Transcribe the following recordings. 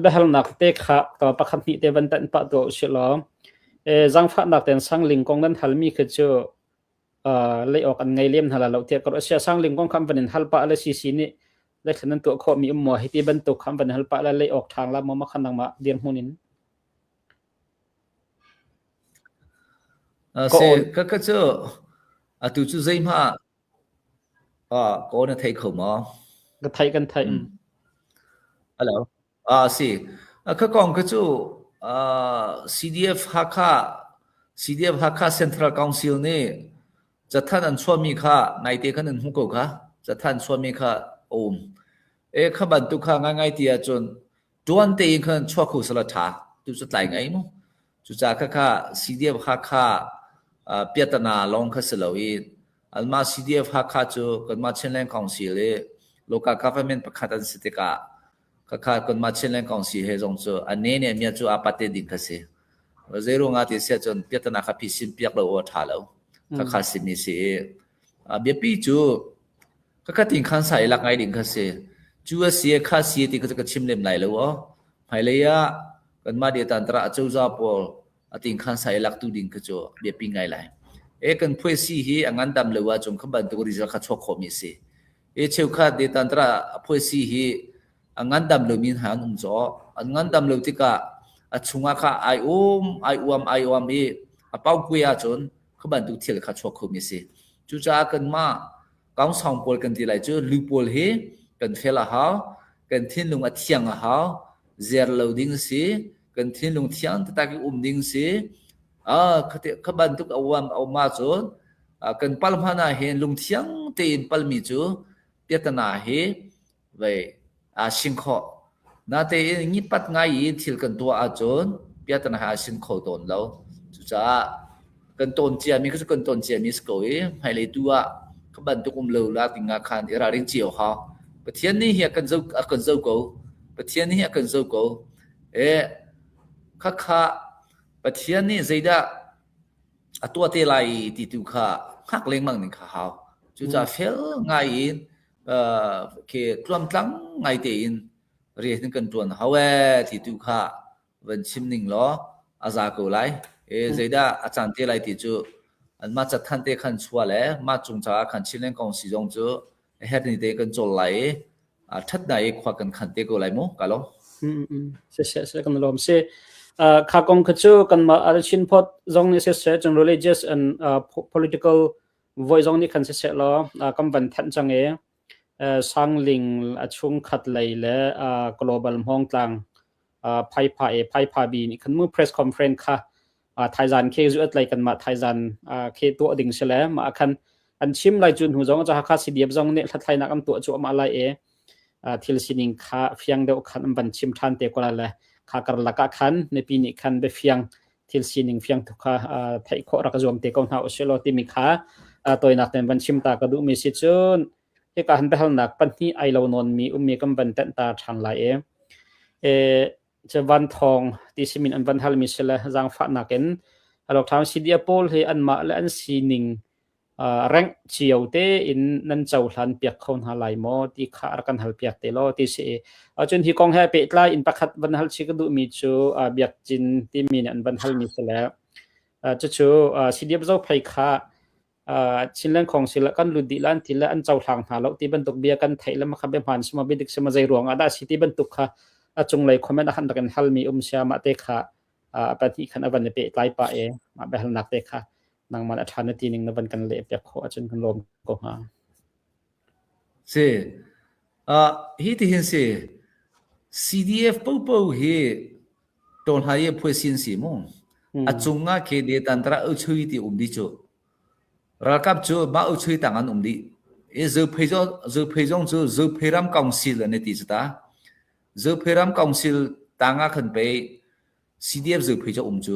behal nak te kha to pakhat ni te ban tan pa to shilo jang pha nak ten sang ling kong nan halmi khe chu le ok an ngai lem hala lo te kor sia sang ling kong kham ban hal pa la si si ni le khanan to kho mi mo hi ti ban to kham ban hal pa la le ok thang la mo ma khanang ma dian hunin se ka chu tu chu zai ma ko na thai khom ma ka thai kan thai hello si ka kong ka chu CDF Hakha Central Council niจะท่านอันชวมีค่ะในเตคันนั้นฮู้ก็ค่ะจะท่านชวมีค่ะขบันตุค่ะง่ายๆเตียจนจวนเตคันชวคุสละทาตุสุดหลายไงมั้งจุจาค่ะ CDF Hakha เปียตนาลองคสลวีอันมา CDF Hakha จูกันมาเชนแลนด์ของสิเล local government ประคัตันสิติกะค่ะกันมาเชนแลนด์ของสิเฮจงจูอันนี้เนี่ยมีจูอาปาเตดินคสิเซโรงาติเสียจนเปียตนาค่ะพิสินเปียกเราอทาแล้วka simi se bia pi chu ka tin khan sai lak ngai ding kha se chu se kha si ti ka chim lem lai lo phai le ya kan ma de tan tra chau za pol atin khan sai lak tu ding ka chu bia pi ngai lai kan phoi si hi angan dam lo wa chung khaban tu ri za kha chok kho mi se cheu kha de tan tra phoi si hi angan dam lo min han zo angan dam lo ti ka achunga kha ai om hi apau ku ya chonขบันตุเทียลคัดชวคุมิสิจุจากันมาก้าวสองปอลกันทีไรจูลูปอลเฮกันเฟลาฮาวกันทิ้งลงอัดเทียงฮาวเซอร์โลดิ้งสิกันทิ้งลงเทียงตะกี้ดิ้งสิขบันตุเอาวามเอามาจูกันปัลพานาเฮลงเทียงเตียนปัลมีจูเปียตนาเฮไว้ชิงขอนาเตงิปัดง่ายทิลกันตัวอาจนเปียตนาชิงขอตนแล้วจุจากันตนเจียมีก็กันตนเจียมีสกอยให้เลยตัวขบันตุกุมเลวลาติงาคานเอราริงเจียวฮาประเทศนี้เฮียกันเจ้ากูประเทศนี้เฮียกันเจ้ากูค่ะประเทศนี้ใจดาตัวเตลัยติตุค่ะฮักเล็งมั่งนี่ค่ะเฮาจุจะเฟลง่ายเคตรวมตั้งง่ายเตอินเรียนกันตวนเฮาติตุค่ะวันชิมนิ่งล้ออาซากูไลใจดาอาจารย์เตลัยติจูอันมาจัดทันเตคันชัวแล้วมาจงจากคันชิเลนกองสีจงจูเฮ็ดนี่เตกันจไหลทัดได้ควักกันคันเตก็ไหลมั้งกะลอเสกันลมเสคากองกจูกันมาอาชินพอดจงนี่เสจง religious and political voice จงนี่คันเสลอกำบันทันจังสังลิงชุงขัดไหลและglobal ห้องกลางไพ่พาบีนี่คันมือ press conference ค่ะไทยจันเคจุดไหลกันมาไทยจันเคตัวดิ่งเสลมาคันอันชิมไหลจุนหูจงจะหาค่าสิเดียบจงเนี่ยทัดไทยนักอันตัวจุมาไหลทิลสินิงค่าเฟียงเดียวคันบันชิมทันเตกว่าละค่ากระลักคันในปีนี้คันเบเฟียงทิลสินิงเฟียงทุกค่าไทยโครักจวมเตกองหาอุเชโลติมิค่าตัวนักเตนบันชิมตากระดูมีสิจุนที่การหันไปหันนักปัญหาไอเรานนมีมีกำบันเตนตาทันไหลจะวันทองที่สิมินอันวันฮัลมิเชลจางฟ้านักเอ็นเราทำซีเดียโพลให้อันมาและอันซีนิงแรงเชียวเตอินนั่นเจ้าหลันเปียกคนหาไหลมอที่ขารักันหัลเปียกเตลอที่เสจนที่กองให้เปิดไลอินประคัดวันฮัลชิกดูมีจูเบียกจินที่มีอันวันฮัลมิเชลจะจูซีเดียบเจ้าไผ่ขาชิ้นเรื่องของศิลกันลุดิลันที่ละอันเจ้าหลังหาเราที่บรรทุกเบียกันไทยและมาขับเป็นผ่านสมาบิดิกสมาใจหลวงอาดาสิที่บรรทุกค่ะจงเลยคอมเมนต์หันกันฮัลมีเสียมาเตค่ะปฏิคันวันเปไลปะมาไปหันนักเตค่ะนางมันอัฐานทีนึงนวันกันเล็บจากขอจนกันลมก็หาสิฮิติเห็นสิ CDF ปุ๊บเฮตอนหายพวยสินสิมงจงอ่ะเคเดตันตระช่วยที่ดิจูรักกับจูมาช่วยต่างกันดิจะเพยจงจะเพยรำกองศิลในที่สุดจะเพยรำกองศิลต่างกันไป CDF จะเพยจะจู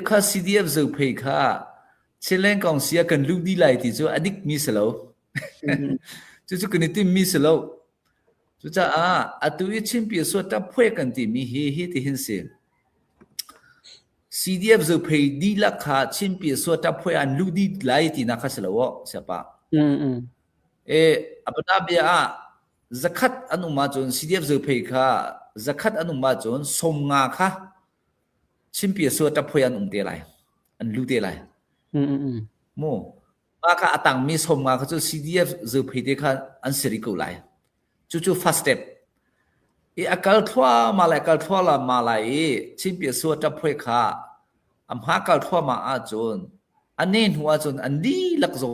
ข้า CDF จะเพยข้าเชลเลนกองเสียกันลูกดีไลที่จูอดิกมิสโลจูกันที่มิสโลจูจะตัวยิ่งชิมพิสูจน์ถ้าเพยกันที่มีเฮที่เห็นสิ CDF จะเพยดีลักข้าชิมพิสูจน์ถ้าเพยอันลูกดีไลที่นักสโลใช่ปะอัปดาเบียzakat anu ma chon CDF จะเพยข้า zakat anum ma chon somnga kha chimpia so ta phoyan te lai an lu te lai mo ma kha atang mi somnga kha chu CDF zo phite kha an seri ko lai chu first step e akal thwa ma lai kal thwa la ma lai chimpia so ta phoi kha am ha kal thwa ma a chon anen huwa chon an di lak zo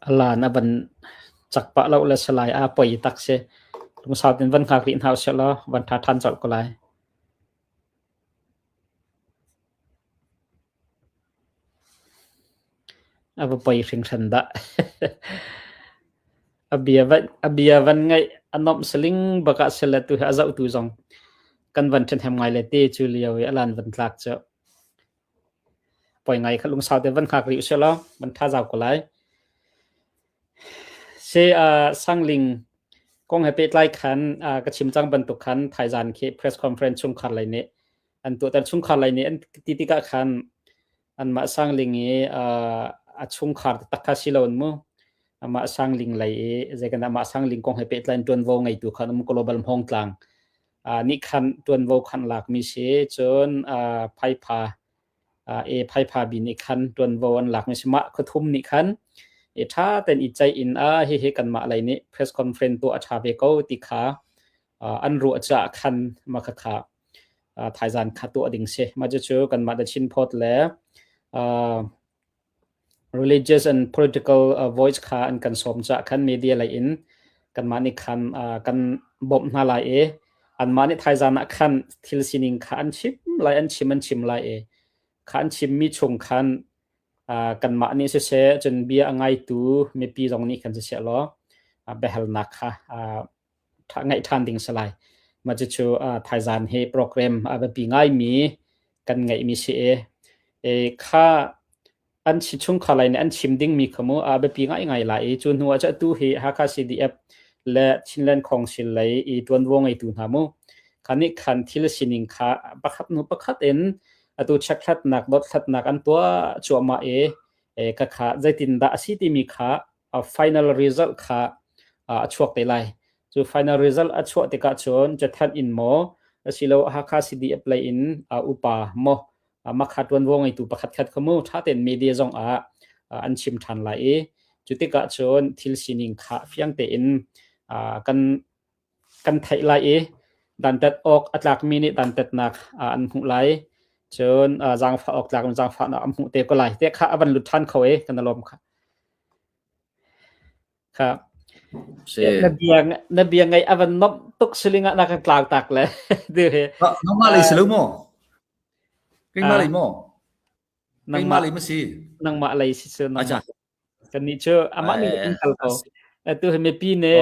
Allah na ban chakpa lo la salai a poi tak se lung sau tin van khak rin hau se lo van tha than chal ko lai aba poi ring than da abia van ngai anom seling baka sela tu azau tu zong kan van chen hem ngai le te chu liaw alan van tlak cho poi ngai kha lung sau tin van khak ri se lo van tha jaw ko lai se sangling kong he pe tlai khan ka chim chang ban tu khan thaijan ke press conference chung khan lai ne an tu tan chung khan lai ne an ti ka khan an ma sangling e a chung khar takha silon mu ama sangling lai e je kan ama sangling kong he pe tlai ton wo ngai tu khan mu global hong tlang ni khan ton wo khan lak mi se chon phai pha phai pha bi ni khan ton wo an lak mi se ma khuthum ni khan e tha ten I chai in he kan ma lai ni press conference tu a tha ve ko ti kha an ru cha khan ma kha thaijan kha tu ading se ma chu kan ma da chin phot le religious and political voice kha an kan som cha khan media lai in kan ma ni khan kan bom na lai e an ma ni thaijan khan thil sining khan chim lai an chim lai e khan chim mi chung khan kan ma ni se chen bia angai tu me pi jong ni kan se lo behel na kha tha ngai than ding salai ma chu thaijan he program aba pi ngai mi kan ngai mi se e kha an chi chung khalai ne an chim ding mi khamo aba pi ngai lai chun huwa cha tu he ha kha CDF le chinlen khong sil lai I ton wo ngai tu na mo khani khan thil sining kha pakhat en atu chakhat nak dot khat nak an tua choma ka kha zaitin da asiti mi kha final result kha chuak te lai chu final result a chuak te ka chon chathan in mo silo ha kha CDF lai in upa mo ma khat wan wo ngai tu pakhat khat khamu tha ten media jong an chim than lai chu te ka chon thil sining kha fiang te in kan thai lai dan tat ok atlak mi ni dan tat nak an hu lai chon jang pha ok lak jang pha na amhu te ko lai te kha aban lut than khawe kan lom kha na biang ngai aban nop tuk silinga na ka tlak tak le de he no ma lai selo mo king ma lai mo nang ma lai ma si nang ma lai si se na kan ni cho ama ni kal ko tu he me pi ne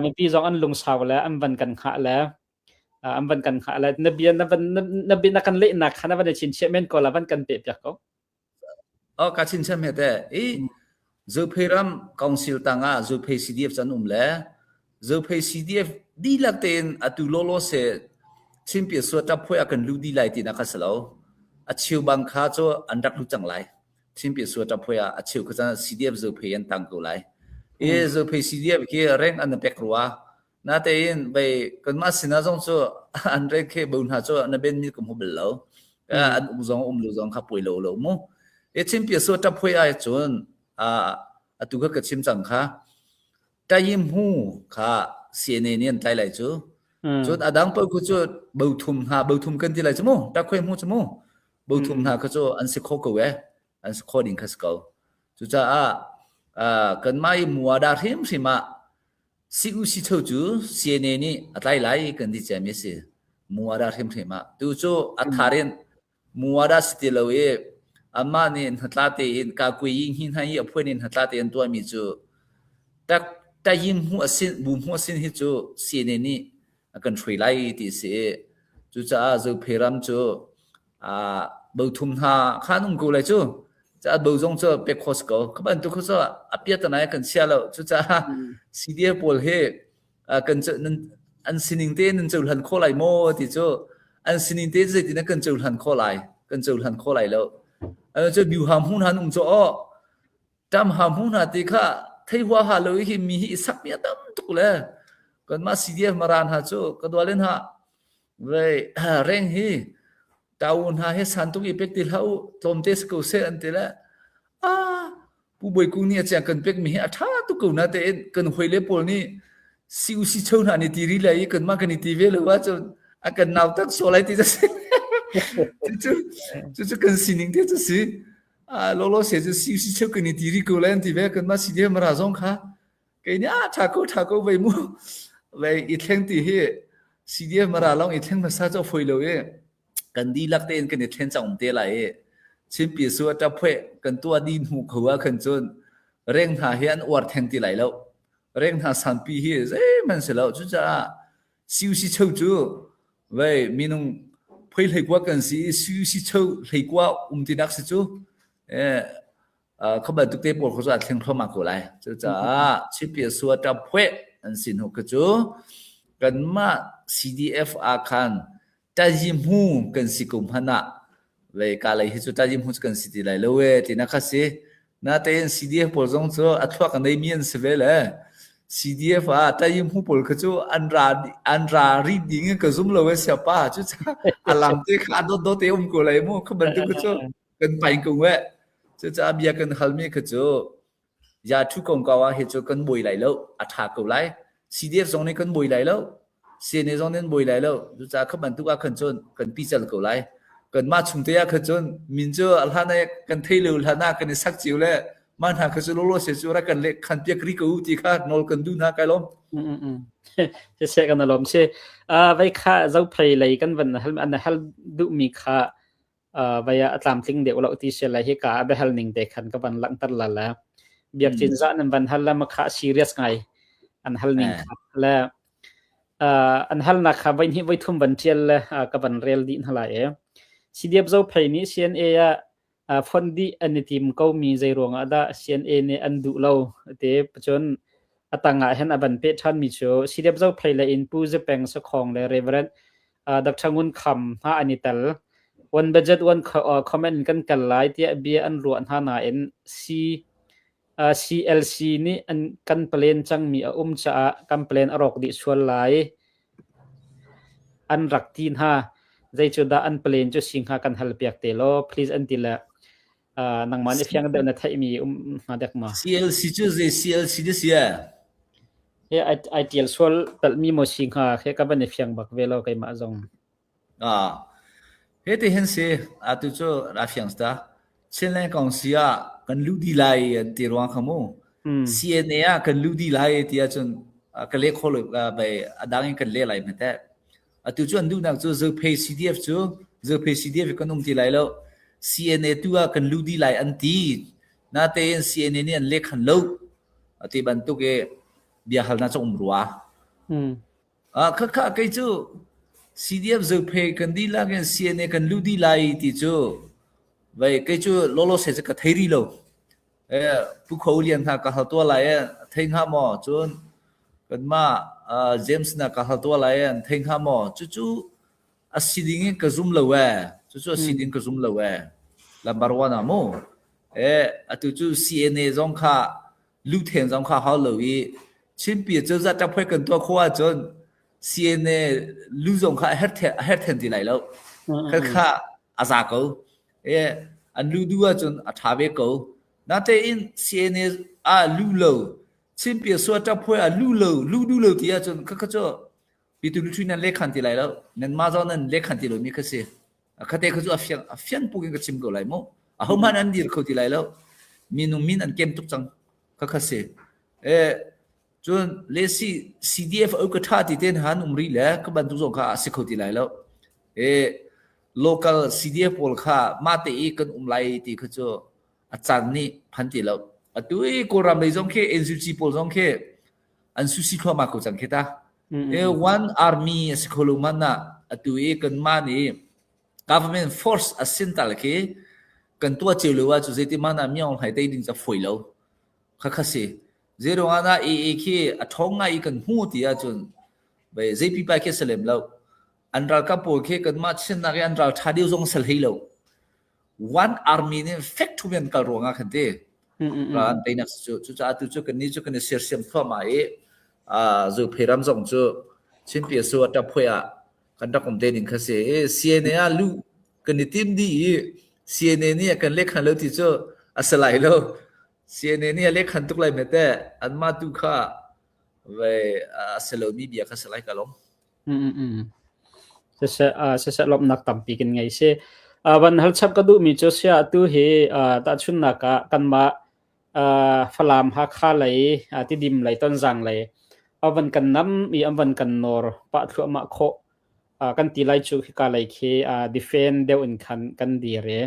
me pi jong an lung saw la am ban kan kha la am ban kan kha la na bi na kan le na khana ban chin chemen ko la ban kan pe pyak ko ka chin chem he te zo pheram council tanga zo phe CDF chanum le zo phe CDF di lakten atu lolo se chimpia so ta phoi akan lu di lai ti na khasalo achiu bang kha cho andak lu chang lai chimpia so ta phoi achiu kha CDF zo phe yan tang ko lai zo phe CDF ke rank an pek ruwa na te in bai kan ma sina jong cho an re ke bun ha cho na ben mi kum hobel lo an jong lu jong kha poi lo mo chimpia so ta phoi ai chon atu ka chim chang kha tayim hu kha CNN nen tai lai chu chot adang pa ku chu bau thum kan ti lai chu mo ta khoi mu chu mo bau thum na ka chu an se kho ko we an se kho ding khas ko chu cha kan mai muada him sima si u si chou chu CNN ni atlai lai kan ti cha me se muada him sima tu chu atharen muada stilowe amma ni hatlate in ka kui yin hin hai aphoin in hatlate an to mi chu tak tayim hu asin bum hu asin hi chu CNN ni akan threi lai ti se chu cha zo pheram chu bau thum ha khanung ko lai chu cha bau jong chu pe khos ko khaban tu khosa apia ta nai kan sia lo chu cha CDF pol he kan chu an sining te nan chu han kho lai mo ti chu an sining te je ti na kan chu han kho lai lo chu biu ham hun han cho จำหามูนาติค่ะไทยว่าหาเลยที่มีสักเมียดำตุกเลยกันมาซีเดียมารานหาจูกันตัวเล่นหาเว้ยเร่งฮีตาวนหาเฮสันตุกีเป็กติลาอุตอมเตสกูเซอันติละผู้บริกุเนี่ยจะกันเป็กมีอัฐาตุกูนะแต่กันหวยเล็บปอลนี่ซิวซิเช่าหน้านี่ตีรีเลยกันมากันนี่ตีเวลว่าจนกันนาวตักโซไลที่จะสิ就跟心灵的这是老老实实休息就跟你地里过来地方跟嘛时间没哪种卡给你查过为么为一天地嘿时间没哪浪一天没啥做回了耶跟地落的跟你天上唔得来耶先别说จะเพ่跟ตัวดินหูเขาว่าคันจนเร่งหาเฮียนอวดแทงติไหลแล้วเร่งหา3ปีเฮ้มันเสร็จแล้วจะ休息抽住喂มีนงเพื่อให้กว่ากันสิสู้สิเช่าให้กว่าที่นักสิจูเขาบอกตุกเตปอลเขาจะเทียงพร้อมมากกว่าเลยจะชิบเปียสัวจับเพื่ออันสินหกจูกันมา CDF อาคารตาจิมหูกันสิกุมพันนะเวกาเลยที่จุดตาจิมหูกันสิที่ไรเลยเว้ที่นักสิน่าแต่ CDF ปอลจงจูอัตว่ากันได้มีอันสิเวลCDF ตายิมหูปอลก็จูอันรารีดิ้งก็ซุมเลยเสียป้าจูจ้าอลังเตคาโดเตอุมกูเลยมั้งเขาบันทึกก็จูกันไปกูเว้จูจ้าเบียกันฮัลมีก็จูยาทุกคนก็ว่าเฮจูกันบ่อยไหลแล้วอัฐากูไหล CDF ตรงนี้กันบ่อยไหลแล้วเสียในตรงนี้บ่อยไหลแล้วจูจ้าเขาบันทึกว่ากันจนกันพิจารณากูไหลกันมาชุมเตียกันจนมินจูอัลฮานะกันเทลิวลานะกันสักจิวเลยมันหาคือโลเสจูระกันเล็กคันเปียกริกูติค่ะนอลกันดูนะไกลล้มจะเสกันล้มไว้ค่ะเจ้าเพลย์เลยกันวันอันฮัลดูมีค่ะไว้อัตลามทิ้งเดี๋ยวเราที่เสเลยให้กะไปฮัลนิ่งเด็กคันกับวันหลังตัดละแล้วเบียกจินซ่านั้นวันฮัลละมาค่ะซีเรียสไงอันฮัลนิ่งค่ะแล้วอันฮัลนักค่ะไว้ที่ไว้ทุ่มวันเทียนเลยกับวันเรียลดีนั่นแหละซีเดียบเจ้าเพลย์นี้ CNAฟอนดีอันทีมก็มีใจรวงอ่ะได้ CNA เนี่ยอันดูเราเดี๋ยวจนตั้งเห็นอันเป็นท่านมีโชว์สิเดียบเจ้าเพลย์เลยอินพูจะเป็นสักของเลย Reverend ดักช่างงุนคำฮะอันนี้แต่ละวันบัจจุบันคอมเมนต์กันหลายที่เบียอันรวนฮานาเอ็นCLC นี่อันกันเปลี่ยนจังมีจะกันเปลี่ยนอรกดิชวนหลายอันรักทีนฮะใจจุดอันเปลี่ยนจุดสิงหากันฮัลเปียกเตโล please อันติละนังมันเพียงเดินนะไทยมีมาเด็กมา CLC จุด CLC ดิเสียไอเดียลส่วนแต่มีโมชิงค่ะแค่กับเป็นเพียงบักเวลาไกมาจงเฮ้ที่เห็นสิตุจูราฟิงสตาเช่นแรกของเสียกันลูดีไลตีรวงขโมCNA กันลูดีไลที่จนกันเล็กคนเลยไปดังกันเล็กไรเหมือนแต่ตุจูอันดูนักจูจะเพย์ CDF จูจะเพย์ CDF กันนุ่มที่ไรแล้วCNA ตัวกันลูดีไลอันตีน่าแต่ CNA นี่อันเล็กขันโลที่บรรทุกเบียร์หัลน่าจะรัวข้าใครจู CDF จะเพย์กันดีละกัน CNA กันลูดีไลที่จูไว้ใครจูโลโลเสร็จก็ไทยรีโลผู้เขาเรียนท่าก็หาตัวอะไรเท่งหาหมอจนกันมาเจมส์น่ะก็หาตัวอะไรเท่งหาหมอจู่สิดิ่งก็ซุ่มเลยจู่สิดิ่งก็ซุ่มเลยลำบากว่านะโมจู่ CNA จงข้าลูกเทียนจงข้า好เลยชิมเปียจะจับไปกันตัวข้าจน CNA ลูกจงข้าเฮ็ดที่ไหนแล้วข้าอาซากูอันลูกดูจนอาทาเวกูน่าแต่อิน CNA ลูกเลยชิมเปียสวดจับไปลูกดูเลยที่จนข้าจะปีตุลุทุนันเล็กขันที่ไหนแล้วนั่นมาจนนั่นเล็กขันที่เรามีก็เสียข้าแต่ข้าจะเฟียนปุ๊กก็ชิมกูเลยมั้งเขามันอันดีเขาที่ไหนแล้วมีนุ่มมีอันเกมตุกจังข้าเสียจนเลซี่ CDF เอากระทาที่เต้นหานุ่มรีแล้วก็บรรทุกส่งข้าสิเขาที่ไหนแล้วlocal CDF พอลข้ามาเตอีกันไลที่เขาจะอาจารย์นี่พันที่แล้วตัวกูรำเลยจงแค่ NCC พอลจงแค่อันสุสิข้ามาเขาจังแค่ตาone army สิเขาลงมันนะตัวกันมานี่ government force อาศัยตาละแค่กันตัวเจ้าเลยว่าจุดที่มันน่ะมีองค์ให้ได้ดิ้งจะฝ่ายแล้วข้าเสียเจรงานะแค่ท้องไงกันหูที่จนไปเจปีไปแค่เสลมแล้วอันเรากับพวกแค่กันมาเช่นนักอันเราท่าเดียวจงเสลให้แล้วone armyเนี่ย fact ทุกอย่างกันรวงกันเต้ ran te nak chu cha tu chu kan ni chu kan ser sem thwa ma zu pheram jong chu chimpia su ta phya kan ta kom te ning kha se cna lu kan ni tim di cna ni kan le khan lo ti chu asalai lo cna ni le khan tuk lai me te an ma tu kha ve asalo mi bia kha salai ka lom se lop nak tampi kin ngai se van hal chap ka du mi chu sia tu he ta chun na ka kan ma falam ha kha lai ti dim lai ton jang lai awan kan nam mi awan kan nor pa thua ma kho kan ti lai chu ka lai khe defend deu in khan kan di re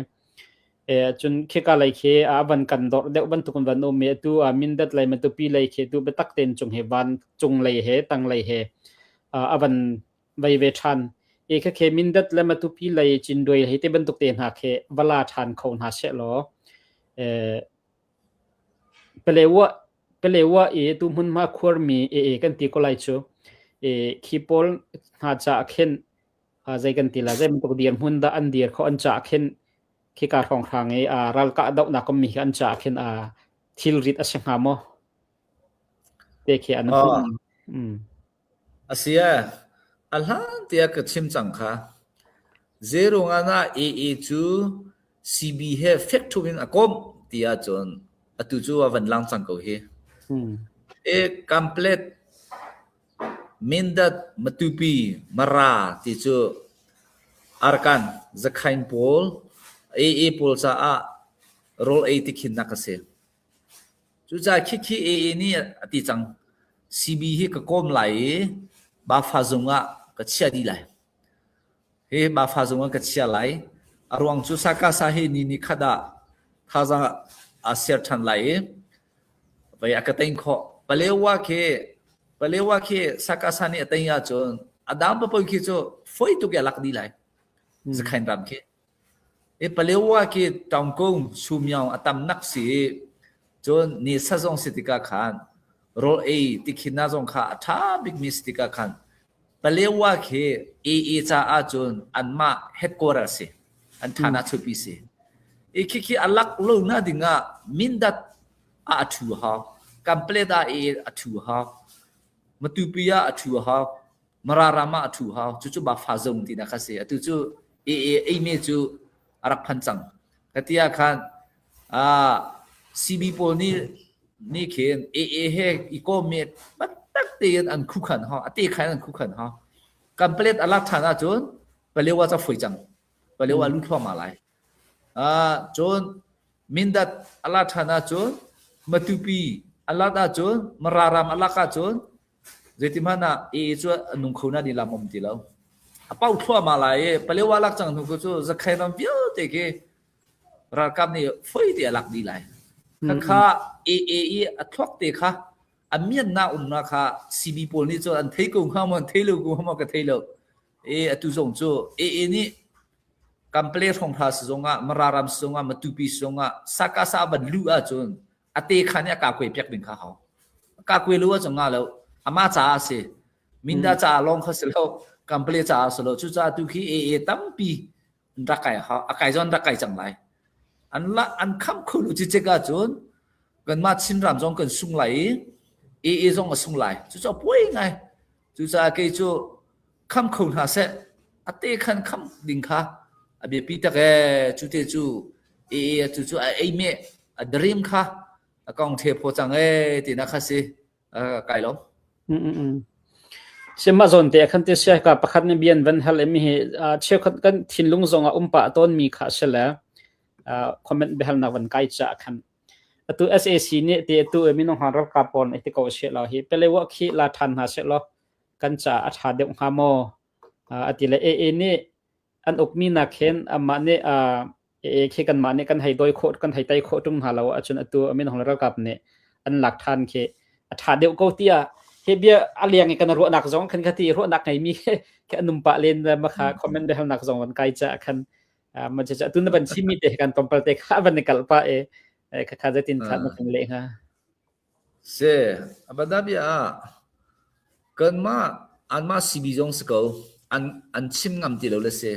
chun khe ka lai khe awan kan dor deu ban tu kan van o me tu min dat lai ma tu pi lai khe tu be tak ten chung he van chung lai he tang lai he awan vai ve than khe khe min dat la ma tu pi lai chin doi he te ban tuk ten ha khe wala than khon ha se lo pelewa tu mun ma khur mi kan ti ko lai chu khipol ha cha khen zai kan ti la zai mun ko dian hun da an dir kho an cha khen khi ka thong khang ral ka dau na ko mi an cha khen thil rit a sanga mo te khe an asia alhan tia ka chim chang kha zero ngana chu cb he factor in akom tia chon atu chu awan lang chang ko he complete mindat matupi mara ti chu arkan zakhain pol pol sa role ti khin na ka se chu cha khi ni ati chang cb hi ka kom lai ba fa zunga ka chia di lai he ba fa zunga ka chia lai arwang chu saka sa he ni khada thaza aser than lai vai akatain kho palewa ke saka sa ni atain ya chon adam pa poi ki cho foi tu ke lak di lai zakhain ram ke palewa ke tangkong sumyao atam nak si chon ni sa jong sitika khan role tikhina jong kha tha big mistika khan palewa ke cha a chon anma headquarter se an thana chupi se ki alak lo na dinga mindat athu ha complete athu ha matupia athu ha mararama athu ha chu ba fa zong ti na kha se atu chu me chu arak phan chang katia khan cb pol ni khen he ikomet batak te an khu khan ha ate khan an khu khan ha complete alak thana chon palewa cha foi chang palewa lu thwa ma lai chon mindat ala thana chon matupi ala da chon mararam ala ka chon zetimana chu anung khona ni lamom ti lo apau thwa ma lai palewa lak chang nu ko chu zakhai nam pyo te ke ra kam ni foi ti alak di lai kha athok te kha amian na na kha cb pol ni chu an thei ko kha mon thei lo ko ma ka thei lo atu zong chu ni complete from phas zonga mararam zonga matupi zonga sakasa ban lu a chon ate khania ka kwe pyak bin kha ha ka kwe lu a zonga lo ama cha se minda cha long kha se lo complete cha se lo chu cha tu khi tampi ndakai ha akai jon ndakai chang lai an kham khulu chi che ka chon kan ma chin ram jong kan sung lai jong a sung lai chu cha poi ngai chu cha ke chu kham khul ha se ate khan kham ding kha abi pita ke chute chu chu me dream kha akong the pho chang ti na kha se kai lo sema zon te khan te sia ka pakhat ne bian van hal emi he che khat kan thinlung zonga umpa ton mi kha sela comment behal na van kai cha khan atu sac ni te tu emi no haral ka pon eti ko she la hi pele wa khi la than ha se lo kan cha atha de ha mo atile ni an okmi na khen ama ne khe kan ma ne kan hai doi khot kan hai tai kho tum halo achun atu amin hongla kap ne an lak than khe atha deu ko tia he bia aliang kan ro nak jong khan khati ro nak ngai mi ke anum pa len ma kha comment de hal nak jong wan kai cha khan ma cha tu na ban chimi te kan tompal te kha ban kal pa kha kha jatin kha ma kan le ha se abadabia kan ma an ma cb jong sko an chim ngam ti lo le se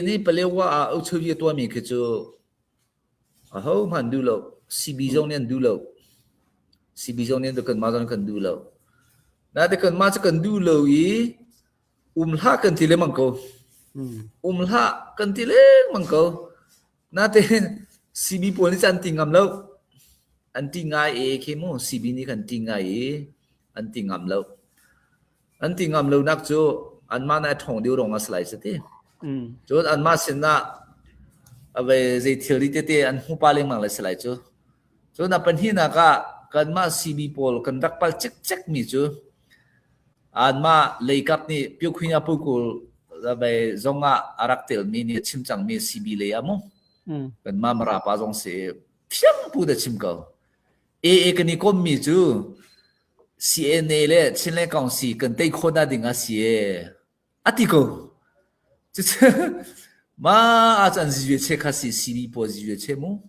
ni palewa au chu ye to mi ke chu a ho man du lo CB จงเนี่ยดูแล้ว CB จงเนี่ยกันมาจนกันดูแล้วนะแต่กันมาจะกันดูแล้วอีละกันทีเลมังโกละกันทีเลมังโกนะแต่ CB ปวนี่จันติงามแล้วอันติงายเคโม CB นี่กันติงายอันติงามแล้วนักโจอันมาในท่องเดียวรองสไลด์สิโจอันมาสินะเอาไปใจเที่ยวดิเตอันหูปาเลงมังเลยสไลด์โจนับเป็นที่นักกันมา CB ปอลกันรักปัลเช็คมีโจอันมาเลยกับนี่พิวคุยนาปุกุลเอาไปจงอารักเตลมีนี่ชิมจังมี CB เลยอะมั้งกันมาราปาจงเสียเพียงพูดชิมเขากันนี่ก็มีโจCNA 咧现在讲是跟对扩大定啊是啊这个就是嘛啊咱是越切开始 CB 波是越切么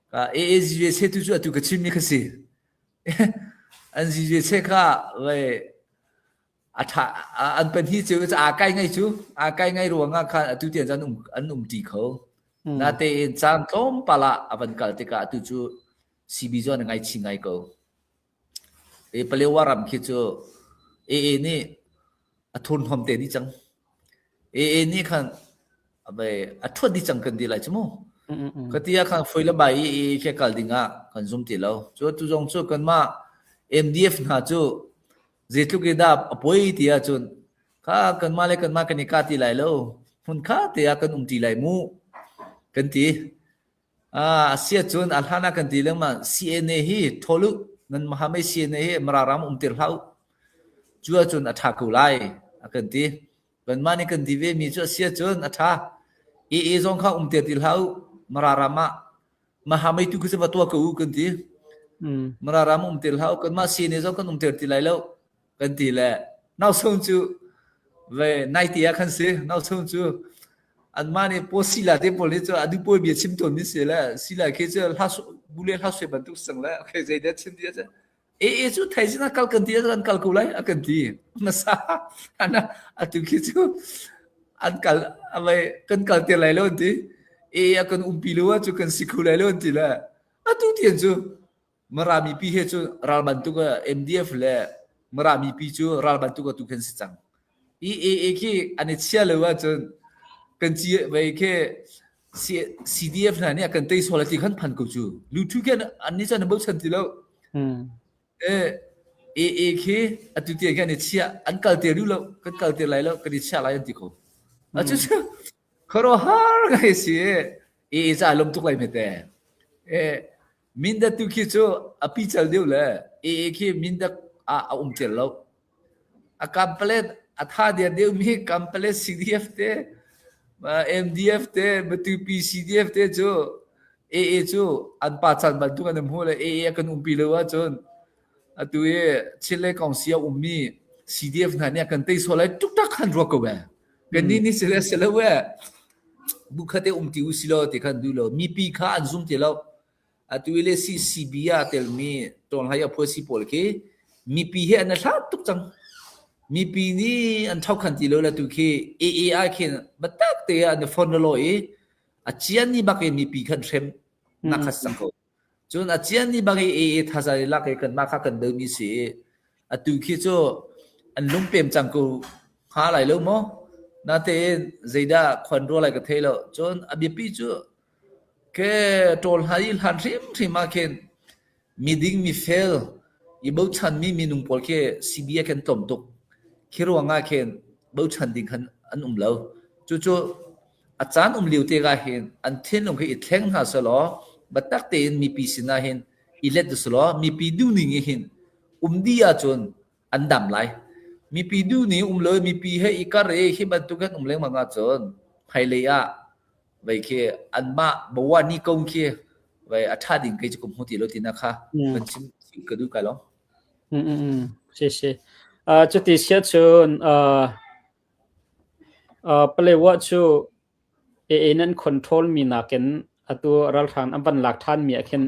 啊是越切就就个前面开始อัน是越切卡喂啊他อันเป็นที่就จะอาใกล้ไงจูอาใกล้ไงรวงอ่ะค่ะตุเตียนจันอันตีเขานาเตจันต้มปลาอันกัลติกาตุจู CB จอนไงชิงไงเขาเปลว่ารัมคิดจูนี่ทุนหอมเตดิจังนี่คันไปทวดดิจังกันดีไรชั่วโมงก็ที่คันฟิลบายแค่กัลดิงะคันซุ่มตีแล้วจูตุจงจูกันมา MDF นะจูเจตุกิดาป่วยที่จูข้ากันมาเลยกันมากันนิกาตีไรแล้วหุ่นข้าเตียกันตีไรมูกันตีเสียจูนอัลฮานากันตีเรื่องมา CNA ฮีทอลุนั้นมหาไม่เสียเนมารามติรเฮาจัวจนอัฐากุไลกันตีกันมานี่กันตีเวมีจัวเสียจนอัฐาจงข้าติรเฮามารามะมหาไม่ตุกเสบตัวกูกันตีมารามติรเฮากันมาเสียเนจงกันติรติไลแล้วกันตีแหละน่าสงจูเวนายตีกันเสียน่าสงจูอันมานี่พอสิลาเตปอลิจูอดูปอยมีชิมตัวนี้เสียแล้วสิลาเคจะลาบุเลลาสวยบรรทุกสังแล้วโอเคใจเด็ดชิมดีจ้ะจูไทยจีน่าคัลกันตีกันคัลกุไลกันตีมาซาอันน่ะอตุคิจูอันคัลอะไรกันคัลเตไลแล้วตีกันปิลัวจูกันสิคุไลแล้วตีละอตุที่จูมารามีปีเหจูรัลบรรทุกMDF เลยมารามีปีจูรัลบรรทุกตุกันสิจังคีอันนี้เชื่อเลยว่าจูกันจีไปแค่ CDF นะเนี่ยกันเตยสวลติขันพันกูจูลูทุกกันอันนี้จะนำบุชันทีแล้วคีอันตุเตียกันเนี่ยเชียอันกัลเตรูแล้วกันกัลเตไลแล้วกันเชียอะไรอันติโกอาจจะขอรอหาไงสิจะอารมณ์ตุกไลไม่แต่มินดาตุคิจูอภิจัลเดียวเลยคีมินดาเจลแล้วกัมเพลตท่าเดียวมีกัมเพลต CDF เตMDF เตมาตุปี CDF เตจูจูอันปัจจันบันทุกันหัวเลยกันปีเลยว่าจนตัวเชลเลกองเสียมี CDF นั่นเนี่ยกันเตยสลายทุกทักขันรัวกันกันนี่เสลว่าบุคเตติวสิโลติกันดูโลมีปีข้าอันซุ่มติแล้วตัวเลสิ CBA เตลมีตอนให้พอสิปอลเคมีปีเฮอันนั้นทุกจังมีปีนี้อันเท่ากันที่เราตุกีAAI เขียนบัดตักเตะอันฟอนโลอาเจียนนี่บักมีปีกันเข็มนักสังคมจนอาเจียนนี่บักท่าใจลักกันมากันเดิมมีเสียตุกีโจอันลุงเปี่ยมจังกูหาอะไรแล้วมั้งนั่นเองใจด้าคนรู้อะไรกันเท่แล้วจนอภิปีโจแค่โจลหายหันริมมาเขียนมีดิ้งมีเฟลอีบุชันมีนุ่งพอลแค่ CBA กันต่อมตกคิดว่าง่ายเห็นบุชันดิ่งขันอันเลวจู่อาจารย์เลี้ยวเตะกันเห็นอันเทนลงคืออีกแท่งหาสลอบัดตักเตนมีปีสินะเห็นอีเล็ดสลอมีปีดูนิ่งเห็นดีอาจนอันดำไหลมีปีดูนิ่งเลยมีปีให้อีกอะไรที่บรรทุกกันเลี้ยงมังอาจนไฮเลยอะไว้แค่อันมาบอกว่านี่กงแค่ไว้อาชาดิ่งก็จะกุมหัวตีโลตินะคะเป็นชิมกระดูกกันหรอใช่จุดที่เสียชนเปลว่าชูนั้นคอนโทรลมีนักเก็นตัวรัฐทางอันบันหลักฐานมีเก็น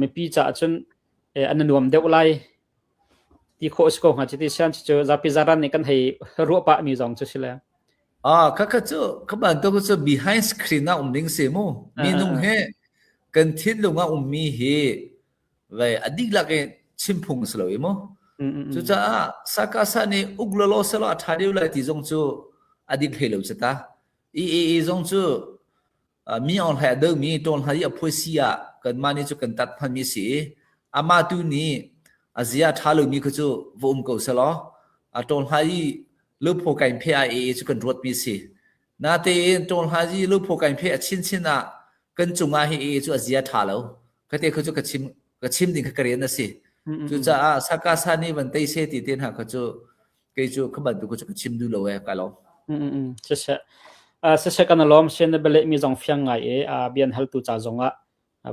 มีปีจ่าจนอันนั้นรวมเดียวไลที่โคสโกงจุดที่เสียชูจะพิจารณาในกันให้รัวปะมีสองจุดเลยก็คือเขาบอกตัวก็จะ behind screen นะลิงเสมมีนุ่งเฮ กันทิดลงอ่ะมีเฮไว้อดีกละเกชิมพุงสโลยมั้งจุจ้าสักกะสานี่อุกลโลสโลอัฐาเดียวเลยที่จงจูอดีกเฮลจุตาจงจูมีออนไลน์เดิมมีตอนหายพุสีอ่ะกันมานี่จุกันตัดพันมีสีอามาตูนี่อาเซียทาลุมีก็จูวงกูสโลตอนหายลูกพกกันเพียจุกันรวดมีสีนาเตนตอนหายลูกพกกันเพียชินอ่ะกันจุงอาเฮจุอาเซียทาแล้วก็เตะก็จูกชิมดิ่งกระเรียนนะสิจุจ้าสักกะสานี่วันเตยเสติเตนหาก็จูก็จูขบันดูก็จูชิมดูเลยกันแล้วใช่เสกันลอมเช่นเบลมีจงเฟียงไงเบียนฮัลตูจ่าจงอ่ะ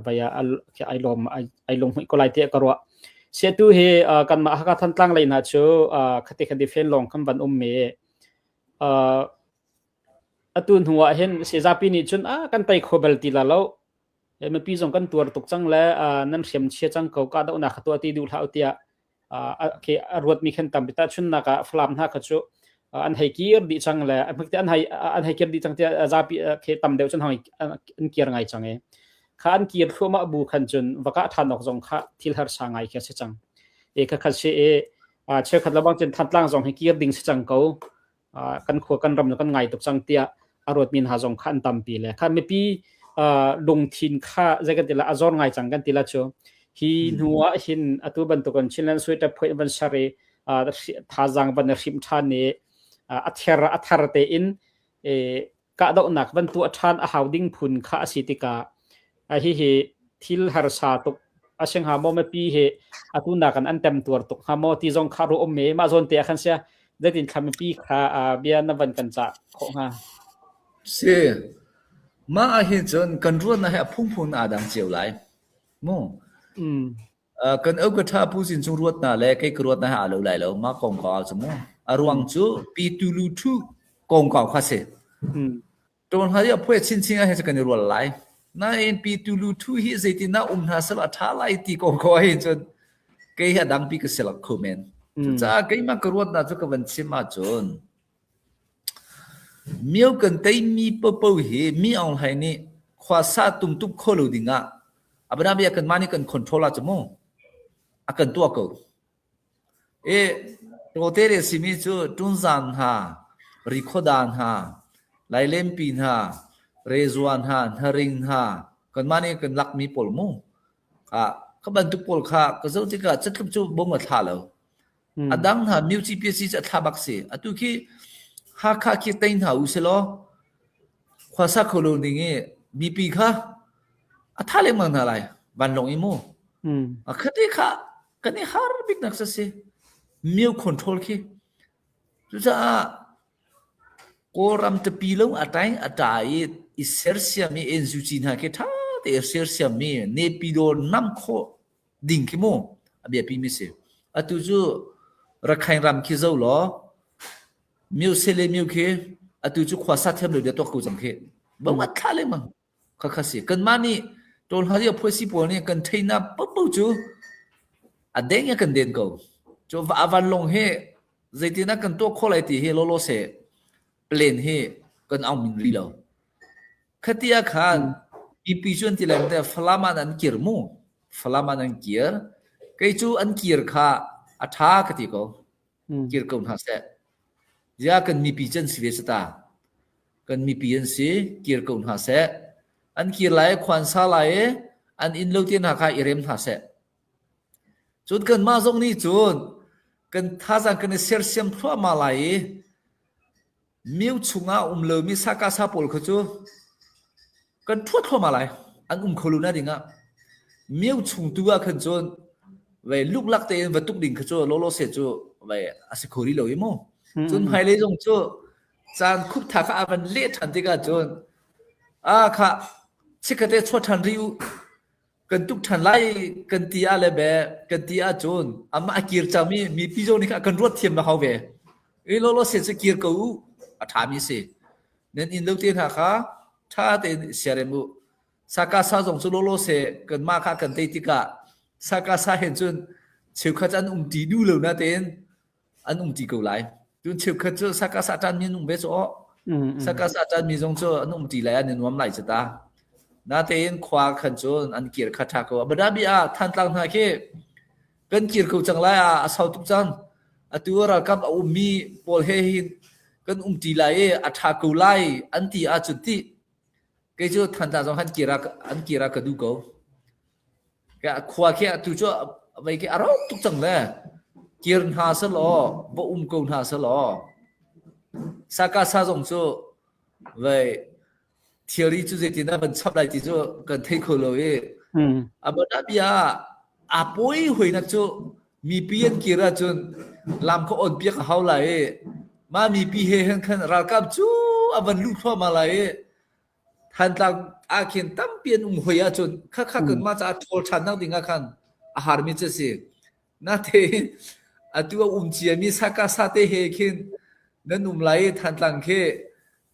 ไปไอลมก็ไล่เตะกรัวเสียตูเฮกันมาฮักทันตั้งเลยนะชูคติคดีเฟนลงคำบันเมตุนหัวเห็นเสียจาปีนี้จนกันไปโคเบลตีละแล้วมันปีจงกันตัวตุกจังและนั่นเสียมเชียจังเขาก็ได้นักตัวตีดูเท่าเตียเครวดมีขันตามปิตาชุนนักฟลามนักชูอันให้เกียร์ดีจังเลยเมื่อกี้อันให้เกียร์ดีจังเตียจาปีเคตามเดียวจนหอยอันเกียร์ไงจังข้าอันเกียร์ทั่วมาบูขันจนวักทันออกจงข้าทิลหาร์สางไงเกียร์จังขัดเชเชื่อขัดระบางจนทันตั้งจงให้เกียร์ดิ่งจังเขากันขัวกันรำกันไงตุกจังเตียอรวดมีนหาจงข้าอันตามปีเลยข้าไม่ปีลงทินข้าใจกันทีละอจอนไงจังกันทีละชัวหินหัวหินอตุบันตุกันชิลันสวยแต่พอยบันชารีท่าจังบันริมทานนี้อัธรเตอินกะดอกนักบันตัวทานหาวดิ้งพุนข้าสิติกาฮิทิลหาร์สาตุกอาเชงหาโมไม่ปีอตุนักกันอันเต็มตัวตุกหาโมที่จงข้ารู้อมเมมาจนเตียขันเสียได้ดินคำปีข้าเบียนนวันกันจ่าของฮะเสียมาเห็นจนกันรวดนะฮะพุ่งอาดังเจียวไหลมั้งกันเอากระทาผู้สินจงรวดนะและใครกรวดนะฮะเอาไหลแล้วมากองก่าวสมองอารวงจูปีตูลูทูกองก่าวข้าเสียตอนหายพูดชินๆให้จะกันรวดไหลน่าเอ็นปีตูลูทูฮิเซติน่าหาสลัดท้าไหลตีกองก่าวเห็นจนใครดังปีก็เสลักคอมเมนต์จ้าใครมากรวดนะจุกวันชิมาจนมีเอากันแต่มีเปล่าๆมีเอาให้นี่ข้าซาตุ้มตุกโคลูดิ่งอ่ะอับรามีกันมานี่กันคอนโทรลจมูกกันตัวกูโรเตเรสิมีจูตุนซานฮาริโคดานฮาไลเลมปินฮาเรซวันฮาฮาริงฮากันมานี่กันลักมีปอลมูขบันตุปอลข้าก็จะที่ก็จัดกับจูบ่มาท่าแล้วดังฮามิวจิเปซีจะท่าบักเสอตุคีหากข้าคิดแต่งหาอุสโลข้าสักคนนึงมีปีข้าท่าเล่มันอะไรบันลงอิโมคดีข้ากันนี่ฮาร์บิกนักสัสเซมิวคอนโทรลคีจุจ้าโกรัมตะปีลงอัตายอิเซอร์เซียมีเอ็นซูจินฮาเคท่าเตอเซอร์เซียมีเนปิโดนัมโคดิ่งคิโมอเบียปีมิเซตุจูรักใครรำคิเจ้าหรอมิวเซเลมิวเคตุจูขวาสัตเทมเลยเดี๋ยวตัวกูจังเคบังวัดท่าเลยมั้งข้าเสียกันมานี่ตอนหาเรื่องพูดสิปวนี่กันเทน่าปุ๊บจูเด้งยังกันเด่นกูจูวันลงเฮใจที่นักกันตัวโคไลตีเฮโลเซเปลี่ยนเฮกันเอามินรีแล้วคดีอาคารมีปีชวนที่แหลมแต่ฟลามันอันเกียร์มูฟลามันอันเกียร์ก็จูอันเกียร์ข้าอัฐาคดีกูเกียร์กูน่าเสียยากันมีปีจันสิเวสตากันมีปีจันสิเกียร์กูน่าเสียอันเกียร์ไหลควันซาไหลอันอินโลเทียนหาคาอิเรมน่าเสียจุดกันมาตรงนี้จุดกันท่าจังกันเสียร์เสียมทั่วมาไหลมิวชุงอาเลมีสักกาซาปอลขจูกันทั่วมาไหลอันขลุน่าดิ่งอ่ะมิวชุงตัวขันจุดไว้ลูกลักเตนวัตถุดิ่งขจูโลเสจูไว้อาศัยขลีเลยมั้งจุดไฮเลยตรงจูจานคุบทักอาวันเละทันทีกันจุดค่ะชิคเตชวดทันริวกันทุกทันไล่กันตีอะไรแบบกันตีอาจูนมาเกียร์จามีพี่โจนี่ค่ะกันรวดเทียมนะเขาเว้ยโลเสจะเกียร์กูถามมีสิเน้นอินโดเตียนหาค่ะถ้าเตนเสียเรมุสักกาซาจงสุโลเสกันมาค่ะกันเตติกะสักกาซาเห็นจนเชื่อขจันตีดูเลยนะเตนอันตีกูไล่จนเชื่อขจันสักกาซาจันมีนุ่มเบสโอสักกาซาจันมีจงเชื่ออันตีไล่อันนี้นุ่มไล่จะตา นาเตนควาคันจนอันเกียรคัทาก็บดาบิอาทันตังนาเคกันเกียรกูจังไลอาสาวตุจันอตัวรักับอุมีปอลเฮหินกันตีไลอัทากูไลอันตีอาจุติเกจูทันตาจงอันเกียรกดูโกกะควาเคตุจไปke aro tuk chang le kier ha sa lo bo ko ha sa lo saka sa jong chu ve theory chu je tin na ban chap lai ti chu kan thei kho lo e abada bia apoi hoi na chu mi pien kira chun lam kho on pia ka hau lai ma mi pi he han khan ra kap chu aban lu thwa ma lai than tang a khin tam pien hoya chun kha kan ma cha thol chan nang dinga khan ahar mi chesi na the atua chia mi saka sate he khin nan lai than tlang khe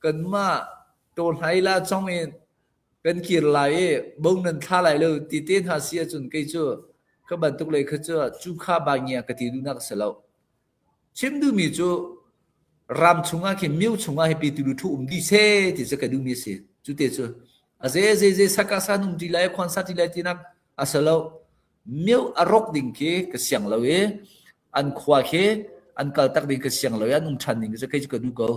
kan ma ton hai la chong en kan kir lai bong nan tha lai lo ti ten ha sia chun ke chu ka ban tuk lai kha chu chu kha ba nya ka ti du nak salo chim du mi chu ram chunga khe miu chunga he pi tu thu di se ti se ka du mi se chu te chu a ze saka sa num di lai khon sa ti lai ti nak asalo miu arok ding ke ka siang lo e an khwa ke an kal tak ding ka siang lo ya num than ding ka kai chu ka du ko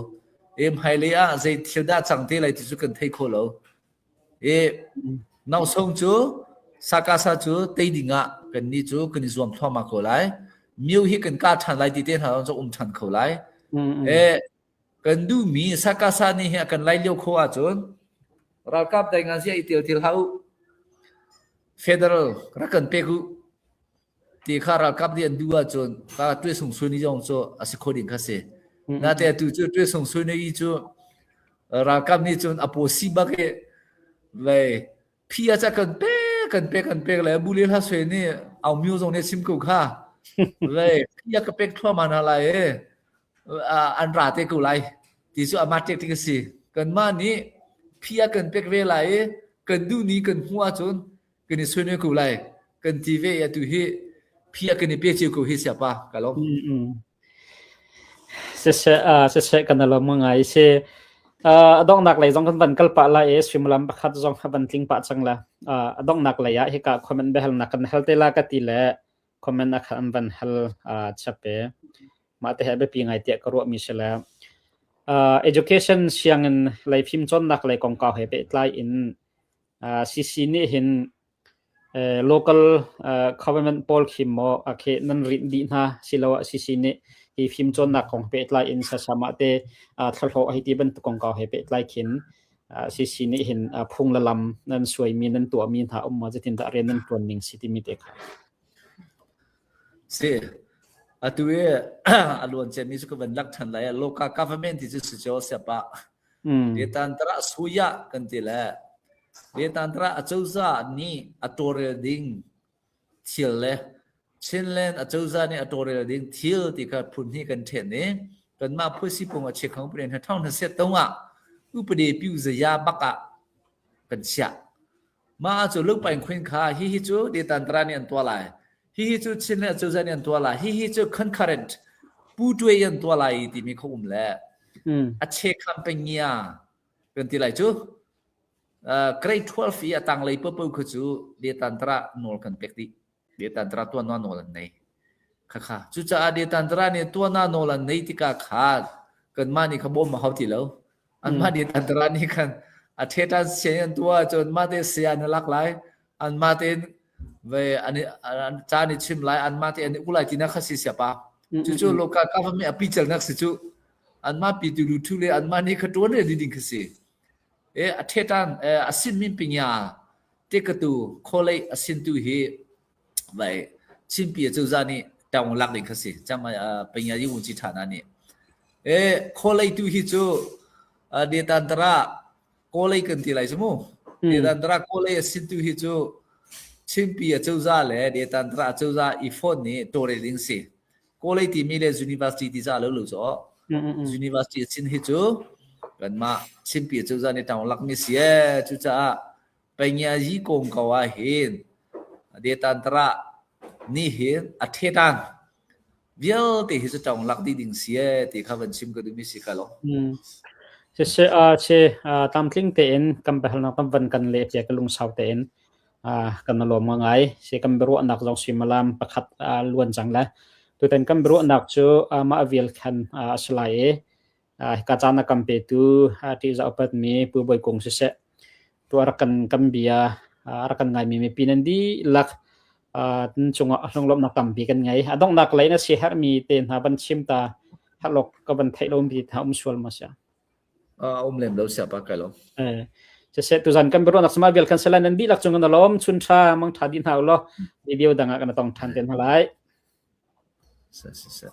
em hai le a zai thilda chang te lai ti chu kan thei kho lo e naw song chu saka sa chu te dinga kan ni chu kan zom thwa ma ko lai miu hi kan ka than lai ti ten ha chu than kho lai e kan du mi saka sa ni he kan lai leo kho a chun ra kap dai nga sia itil til hau federal rakan peku ti khara kap dian dua chon ka twe sung sui ni jong cho asikoding kha se na te tu chu twe sung sui ni chu ra kap ni chon apo si ba ke le phia cha kan pe le bulil ha swe ni au myu jong ne sim ku kha le phia ka pek thwa ma na la e an ra te ku lai ti chu ama tek ti ka si kan ma ni phia kan pek ve la e kan du ni kan hua chon kan sui ni ku lai kan ti ve ya tu hi phia kan pe chi ku hi sia pa ka lo se kan lo ma ngai se adong nak lai jong kan ban kal pa la e swimlam pakhat jong ban tling pa changla adong nak la ya he ka comment be hal nak kan hal te la ka ti le comment nak an ban hal chape ma te ha be pi ngai te ka ro mi sela education siangan lai phim chon nak lai kong ka he be tlai in cc ni hin local government pol khimo akhe nan rin di na silawa cc ni hi phim chon nak kong pe tlai in sa sama te thlho hi ti ban kong ka he pe tlai khin cc ni hin phung la lam nan suai mi nan to mi tha ma jatin da ren nan ton ning city mi te kha se atue alon che mi su ko ban lak than lai local government ti su jo se pa de tan tra suya kan ti la de tan tra achouza ni atore ding thil le chinlen achouza ni atore ding thil ti ka phun hi kan the ne kan ma phu si pong a che khang pren thong na set tong a upade pyu zaya baka kan sia ma chu luk pain khwin kha hi chu de tan tra ni an twa lai hi chu chinlen achouza ni an twa lai hi chu concurrent pu twe yan twa lai ti mi khum le a che kham pe nya kan ti lai chu grade 12 ya tang lai pu khu chu de tan tra nol kan pek ti de tan tra to no nol nei kha chu cha de tan tra ni to na nol nei ti ka kha kan ma ni khabom ma hau ti lo an ma de tan tra ni kan a the ta chen to chon ma de sia na lak lai an ma ten ve an cha ni chim lai an ma te an u lai ti na kha si sia pa chu local government a pichal nak si chu an ma pi tu lu thu le an ma ni kha to ne di ding kha si a the tan asin min pinya te ka tu kholai asin tu he vai chim pi chu za ni tawng lak ding kha si chama pinya yi wun chi thana ni kholai tu hi chu de tan tra kholai kan ti lai chmu de tan tra kholai asin tu hi chu chim pi chu za le de tan tra chu za I phone ni to re ding si kholai ti mi le university ti za lo lo so university sin hi chu kan ma chim pi chu za ni tawng lak mi si chu cha pinya yi kong ka wa hin de tan tra ni hin a the tan vial te hi chu tawng lak di ding si ti kha van chim ka du mi si ka lo se che tam tling te en kam ba hal na kam van kan le pia ka lung sau te en kan na lom ngai se kam beru anak jong simalam pakhat luan jang la tu ten kam beru anak chu ma avial khan aslai ka chana kam pe tu ti za opat mi pu boy kong se tu arakan kam bia arakan ngai mi pinan di lak chunga longlom na kam bi kan ngai adong nak lai na se har mi ten ha ban chim ta halok ka ban thailom bi tha swal ma sha lem lo sia pa kai lo se tu zan kan beru nak sama vel kan selan nan bi lak chunga na lom chun tha mang tha din ha lo video danga kan tong than ten halai sa